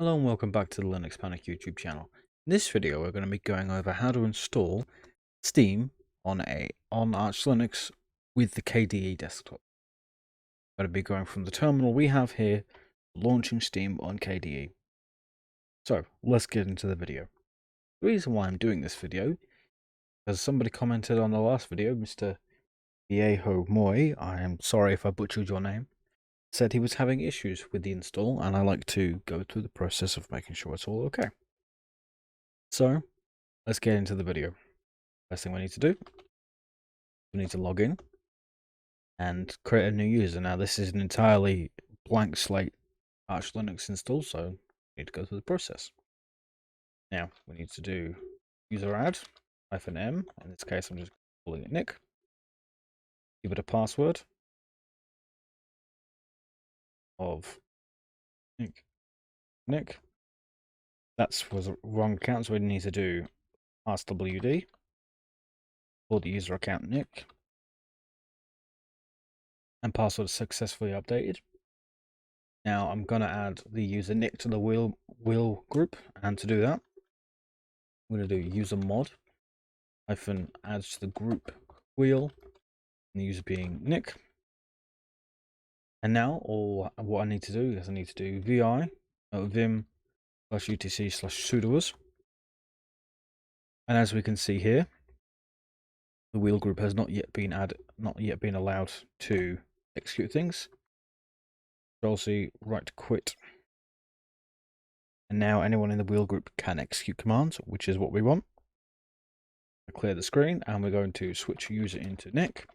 Hello and welcome back to the Linux Panic YouTube channel. In this video we're going to be going over how to install Steam on Arch Linux with the KDE Desktop. We're going to be going from the terminal we have here, launching Steam on KDE. So let's get into the video. The reason why I'm doing this video, because somebody commented on the last video, Mr. Viejo Moy, I am sorry if I butchered your name, said he was having issues with the install, and I like to go through the process of making sure it's all okay. So let's get into the video. First thing we need to do, we need to log in and create a new user. Now this is an entirely blank slate Arch Linux install, so we need to go through the process. Now we need to do user add -m. In this case, I'm just calling it Nick. Give it a password of Nick. That was a wrong account, so we need to do passwd for the user account Nick, and password successfully updated. Now I'm going to add the user Nick to the wheel group, and to do that, I'm going to do user mod -add to the group wheel, and the user being Nick. And now what I need to do is I need to do vim /utc/sudoers. And as we can see here, the wheel group has not yet been allowed to execute things. Control-C, right quit. And now anyone in the wheel group can execute commands, which is what we want. Clear the screen, and we're going to switch user into Nick.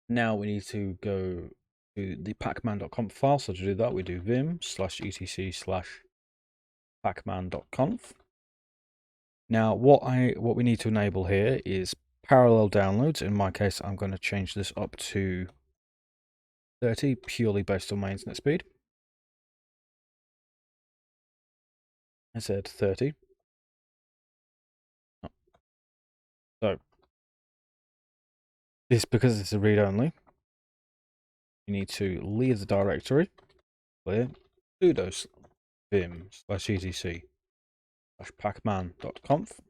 Now we need to go to the pacman.conf file. So to do that, we do vim /etc/pacman.conf. Now what we need to enable here is parallel downloads. In my case, I'm going to change this up to 30, purely based on my internet speed. I said 30. So this, because it's a read only, you need to leave the directory, clear, sudo vim /etc/pacman.conf,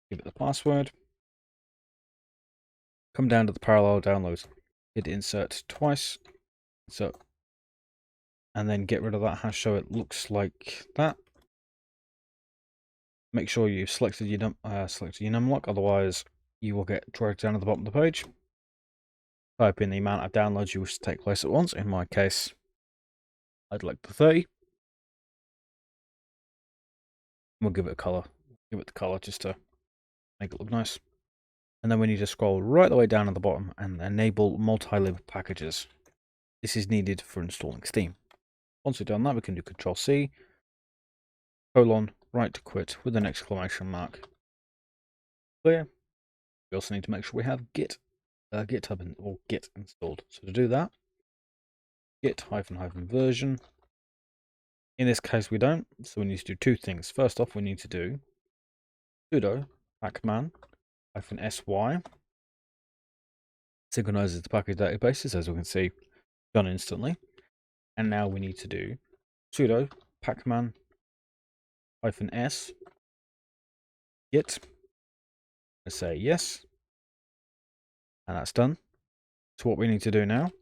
give it the password, come down to the parallel downloads, hit insert twice, insert, and then get rid of that hash so it looks like that. Make sure you've selected your numlock, otherwise you will get dragged down to the bottom of the page. Type in the amount of downloads you wish to take place at once. In my case, I'd like the 30. We'll give it a color. Give it the color just to make it look nice. And then we need to scroll right the way down at the bottom and enable multi-lib packages. This is needed for installing Steam. Once we've done that, we can do Control-C, right quit with an exclamation mark. Clear. We also need to make sure we have GitHub or Git installed. So to do that, git --version. In this case, we don't. So we need to do two things. First off, we need to do sudo pacman-sy. Synchronizes the package databases, as we can see, done instantly. And now we need to do sudo pacman-s git. I say yes, and that's done. So what we need to do now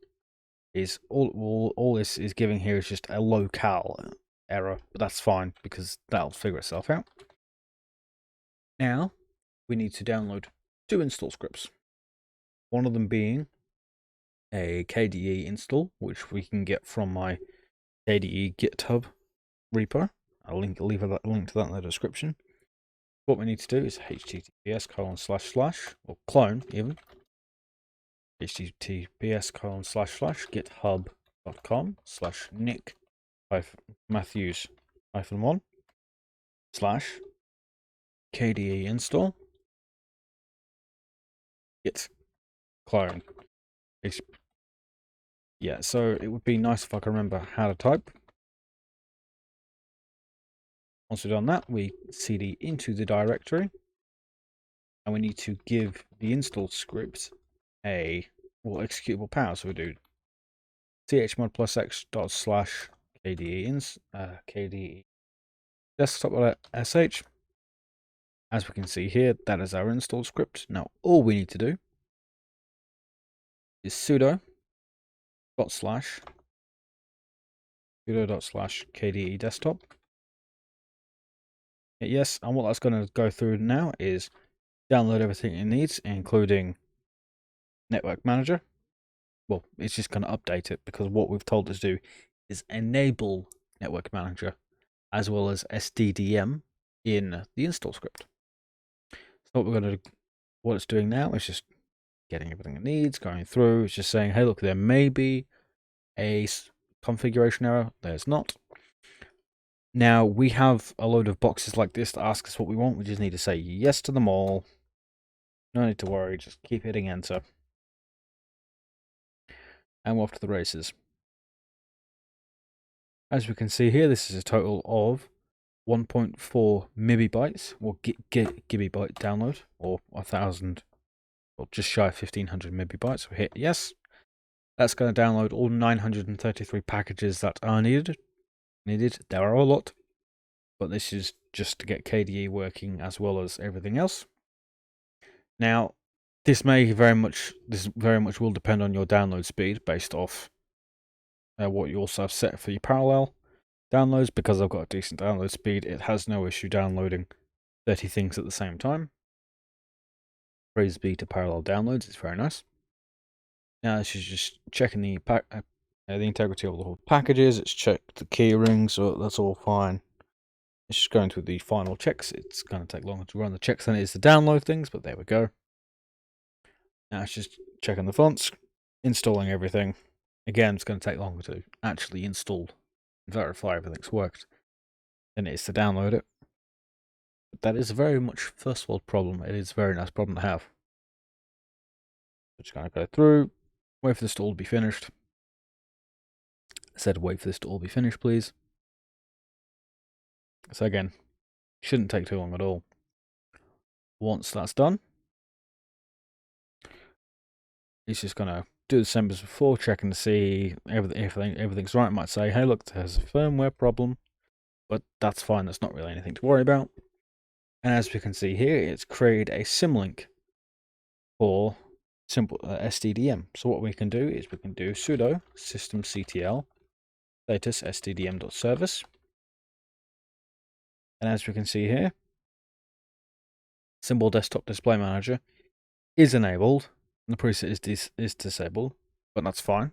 is all this is giving here is just a locale error, but that's fine because that'll figure itself out. Now we need to download two install scripts. One of them being a KDE install, which we can get from my KDE GitHub repo. I'll leave a link to that in the description. What we need to do is https:// or clone even https://github.com/nick-matthews-1/KDE install git clone. Yeah, so it would be nice if I could remember how to type. Once we've done that, we cd into the directory, and we need to give the install script a executable power. So we do chmod plus x dot slash KDE desktop.sh. As we can see here, that is our install script. Now all we need to do is sudo dot slash KDE desktop. Yes, and what that's going to go through now is download everything it needs, including Network Manager. Well, it's just going to update it because what we've told it to do is enable Network Manager as well as SDDM in the install script. So what it's doing now is just getting everything it needs, going through. It's just saying, hey, look, there may be a configuration error. There's not. Now we have a load of boxes like this to ask us what we want. We just need to say yes to them all. No need to worry. Just keep hitting enter. And we're off to the races. As we can see here, this is a total of 1.4 MB or gigabyte download, or 1,000, or just shy of 1,500 MB. We hit yes. That's going to download all 933 packages that are needed. There are a lot, but this is just to get KDE working as well as everything else. Now, this very much will depend on your download speed based off what you also have set for your parallel downloads. Because I've got a decent download speed, it has no issue downloading 30 things at the same time. Praise be to parallel downloads, it's very nice. Now this is just checking the integrity of the whole packages. It's checked the key rings, so that's all fine. It's just going through the final checks. It's going to take longer to run the checks than it is to download things, but there we go. Now it's just checking the fonts, installing everything. Again, it's going to take longer to actually install and verify everything's worked than it is to download it. But that is very much a first world problem. It is a very nice problem to have. Just going to go through, wait for this to all be finished. I said wait for this to all be finished, please. So again, shouldn't take too long at all. Once that's done, it's just going to do the same as before, checking to see everything's right. It might say, hey, look, there's a firmware problem, but that's fine. That's not really anything to worry about. And as we can see here, it's created a symlink for simple SDDM. So what we can do is we can do sudo systemctl status sddm.service. And as we can see here, Symbol Desktop Display Manager is enabled, and the preset is disabled, but that's fine.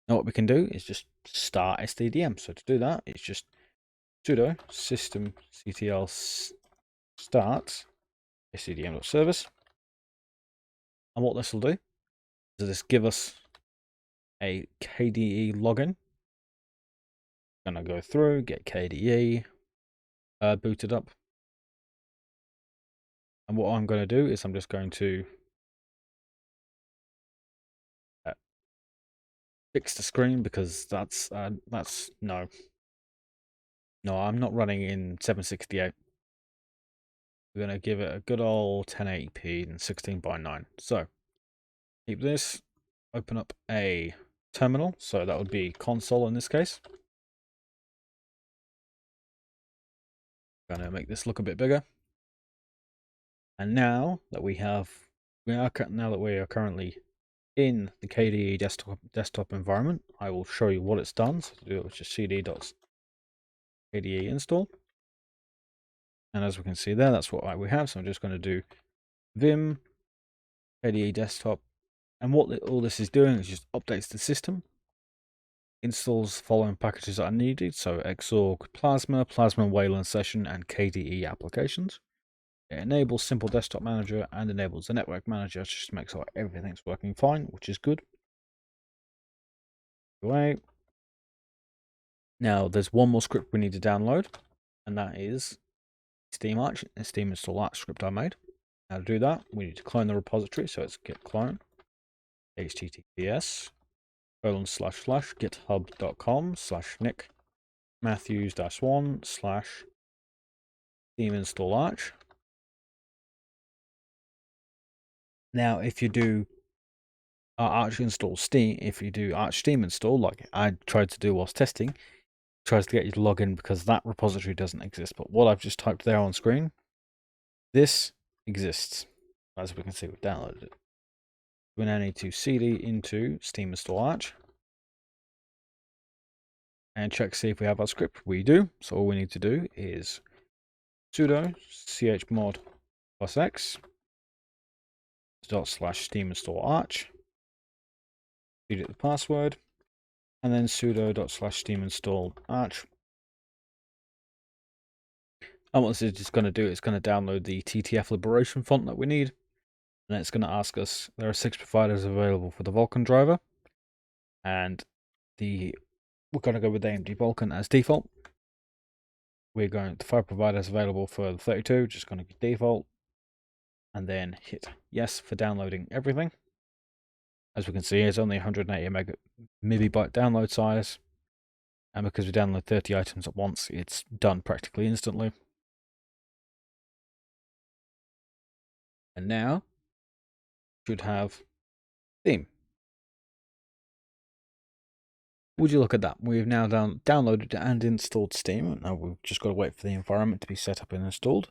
Now what we can do is just start SDDM. So to do that, it's just sudo systemctl start sddm.service. And what this will do is this give us a KDE login. I'm going to go through, get KDE booted up. And what I'm going to do is I'm just going to fix the screen, because that's no, I'm not running in 768. We're going to give it a good old 1080p and 16:9. So keep this, open up a terminal. So that would be console in this case. Going to make this look a bit bigger. And now that we are currently in the KDE desktop environment, I will show you what it's done. So to do it, it's just cd.kde install. And as we can see there, that's what we have. So I'm just going to do vim KDE desktop. And what all this is doing is just updates the system, installs the following packages that are needed. So Xorg Plasma, Plasma Wayland Session, and KDE applications. It enables Simple Desktop Manager and enables the Network Manager, just to make sure everything's working fine, which is good. Anyway, now there's one more script we need to download, and that is Steam install Arch script I made. Now to do that, we need to clone the repository, so it's git clone https://github.com/nick matthews-1/steam install Arch. Now, if you do Arch install Steam, if you do Arch Steam install, like I tried to do whilst testing, tries to get you to log in because that repository doesn't exist. But what I've just typed there on screen, this exists. As we can see, we've downloaded it. We now need to cd into Steam install Arch and check see if we have our script. We do. So all we need to do is sudo chmod +x /steam install Arch, edit the password, and then sudo /steam install Arch. And what this is just going to do, it's going to download the TTF liberation font that we need. And it's going to ask us, there are 6 providers available for the Vulkan driver. And we're going to go with AMD Vulkan as default. We're going to 5 providers available for the 32, just going to be default. And then hit yes for downloading everything. As we can see, it's only 180 megabyte download size. And because we download 30 items at once, it's done practically instantly. And now, should have Steam. Would you look at that? We've now downloaded and installed Steam. Now we've just got to wait for the environment to be set up and installed.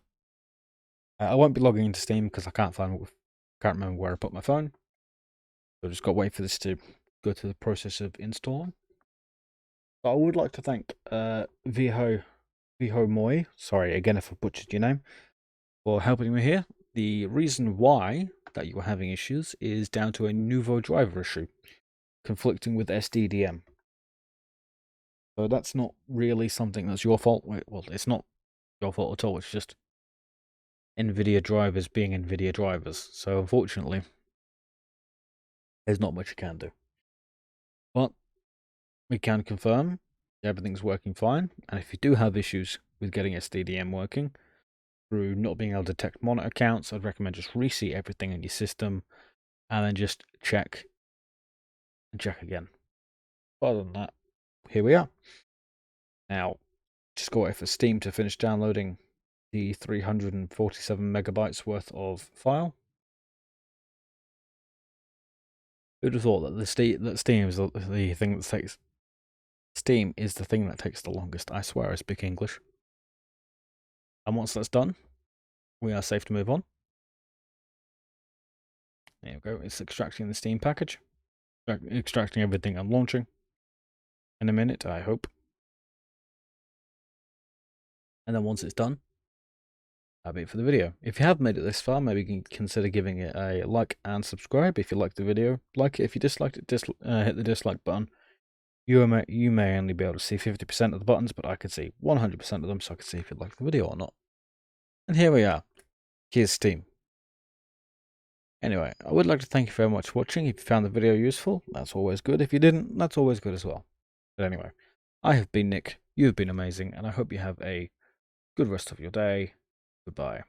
I won't be logging into Steam because I can't remember where I put my phone. So I've just got to wait for this to go through the process of installing. But I would like to thank Viho Moy, sorry again if I butchered your name, for helping me here. The reason why that you were having issues is down to a Nouveau driver issue, conflicting with SDDM. So that's not really something that's your fault. Well, it's not your fault at all. It's just NVIDIA drivers being NVIDIA drivers. So unfortunately, there's not much you can do. But we can confirm everything's working fine. And if you do have issues with getting SDDM working through not being able to detect monitor accounts, I'd recommend just reset everything in your system and then just check and check again. Other than that, here we are. Now, just go wait for Steam to finish downloading the 347 megabytes worth of file. Who'd have thought that Steam is the thing that takes Steam is the thing that takes the longest? I swear I speak English. And once that's done, we are safe to move on. There we go. It's extracting the Steam package, extracting everything and launching in a minute, I hope. And then once it's done, that'll be it for the video. If you have made it this far, maybe you can consider giving it a like and subscribe if you liked the video. Like it if you disliked it, hit the dislike button. You may only be able to see 50% of the buttons, but I can see 100% of them, so I can see if you like the video or not. And here we are. Here's Steam. Anyway, I would like to thank you very much for watching. If you found the video useful, that's always good. If you didn't, that's always good as well. But anyway, I have been Nick, you have been amazing, and I hope you have a good rest of your day. Goodbye.